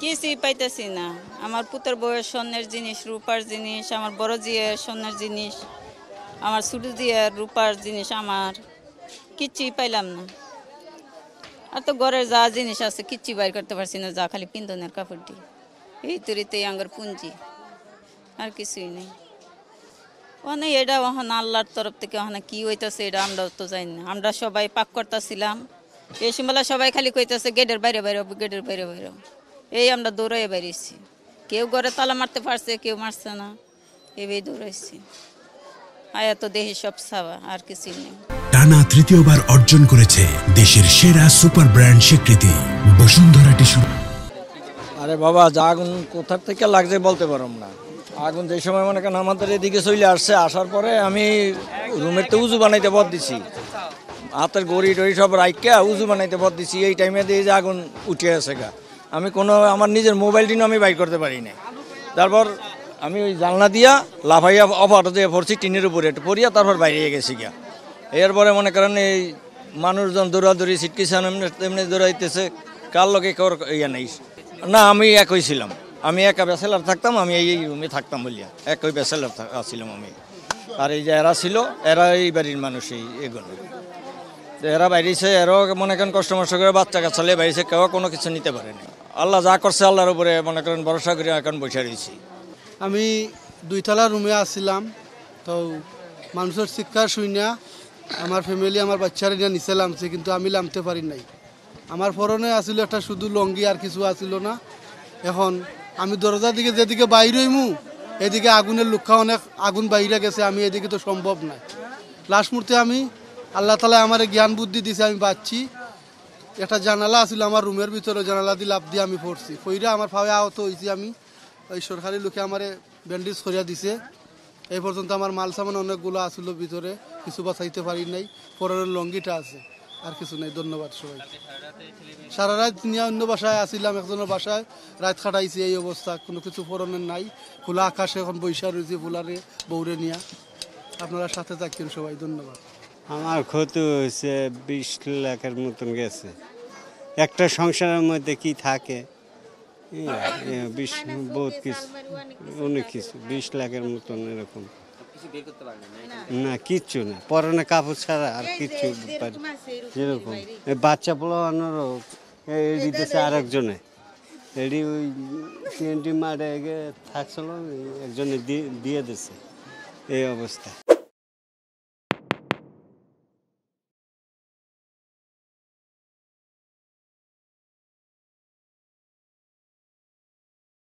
কিছুই পাইতেছি না। আমার পুত্র বউয়ের স্বর্ণের জিনিস, রূপার জিনিস, আমার বড় জিয়ের স্বর্ণের জিনিস, আমার ছোট জিয়ের রূপার জিনিস, আমার কিচ্ছুই পাইলাম না। আর তো ঘরের যা জিনিস আছে কিচ্ছুই বাইর করতে পারছি না, যা খালি পিন্দনের কাপড়টি, এই তরিতে আঙ্গার পুঞ্জি, আর কিছুই নেই। ওখানে এটা ওখানে আল্লাহর তরফ থেকে ওখানে কি হইতেছে এটা আমরাও তো জানি না। আমরা সবাই পাক করতেছিলাম, এই সময় সবাই খালি কইতেছে গেটের বাইরে বাইরে, গেটের বাইরে বাইরে। এই আমরা দৌড়াই বেরিয়েছি, কেউ ঘরে তালা মারতে পারছে, কেউ মারছে না, এভাবেই দৌড়াইছি। আয়া তো দেহি সব সাবা, আর কিছুই নেই। টানা তৃতীয়বার অর্জন করেছে দেশের সেরা সুপার ব্র্যান্ড স্বীকৃতি বসুন্ধরা টিস্যু। আরে বাবা, যা আগুন কোথা থেকে লাগছে বলতে পারলাম না। আগুন যে সময় মনে করেন আমাদের এদিকে চলে আসছে, আসার পরে আমি রুমের তো উজু বানাইতে বদ দিছি, হাতের গড়ি টড়ি সব রাইকা উজু বানাইতে বদ দিছি। এই টাইমে দিয়ে যে আগুন উঠে আছে গা, আমি কোনো আমার নিজের মোবাইলটি আমি বাইর করতে পারি না। তারপর আমি ওই জানলা দিয়া লাফাইয়া অফার দিয়ে পড়ছি টিনের উপরে, পড়িয়া তারপর বাইরে গেছি গা। এরপরে মনে করেন এই মানুষজন দৌড়াদৌড়ি ছিটকিছে এমনি দৌড়াইতেছে, কার লোকে কর ইয়া নেই না। আমি একই ছিলাম, আমি একা ব্যাচেলার থাকতাম, আমি এই রুমে থাকতাম বলিয়া একই ব্যাচেলার ছিলাম আমি। আর এই যে এরা ছিল, এরা এই বাড়ির মানুষ, এগুলো এরা বাইরেছে, এরাও মনে করেন কষ্ট মষ্ট করে বাচ্চা কাচ্চালে বাইরেছে, কেউ কোনো কিছু নিতে পারেনি। আল্লাহ যা করছে আল্লাহর উপরে মনে করেন ভরসা করে এখন বসে রয়েছি। আমি দুইতলা রুমে আসছিলাম, তো মানুষের চিৎকার শুনিয়া আমার ফ্যামিলি আমার বাচ্চারা নিয়ে নিচে নামছে, কিন্তু আমি নামতে পারি নাই। আমার পরনে আসছিল একটা শুধু লঙ্গি, আর কিছু আসছিল না। এখন আমি দরজার দিকে যেদিকে বাইরে হইমু, এদিকে আগুনের লুক্ষা, অনেক আগুন বাইরে গেছে, আমি এদিকে তো সম্ভব নাই। লাস্ট মুহূর্তে আমি আল্লাহ তালা আমার জ্ঞান বুদ্ধি দিছে, আমি বাঁচছি। একটা জানালা আসছিল আমার রুমের ভিতরে, জানালা দিয়ে লাভ দিয়ে আমি পড়ছি, পইরা আমার ফাওয়া আহত হয়েছি। আমি ওই সরকারি লোকে আমার ব্যান্ডেজ করিয়া দিছে। এই পর্যন্ত আমার মাল সামান অনেকগুলো আসছিল ভিতরে, কিছু বাঁচাইতে পারি নাই। পরের লঙ্গিটা আছে, আর কিছু নেই। ধন্যবাদ সবাই। সারা রাত নিয়ে অন্য বাসায় আসিলাম, একজনের বাসায় রাত কাটাইছি। এই অবস্থা, কোনো কিছু পরনের নাই, খোলা আকাশে এখন বৈশা রয়েছে ফুলারে বৌরে নিয়া। আপনারা সাথে থাকেন সবাই, ধন্যবাদ। আমার ক্ষতি হয়েছে 20 লাখের মতন গেছে। একটা সংসারের মধ্যে কি থাকে, 20 বহুত কিছু, অনেক কিছু, 20 লাখের মতন এরকম। না কিচ্ছু না, পরনে কাপড় ছাড়া আর কিচ্ছু। যেরকম বাচ্চা পোলানোরও এডি দিয়েছে আরেকজনে, এডি ওই TNT মারে থাকছিল, একজনে দিয়ে দিয়েছে, এই অবস্থা।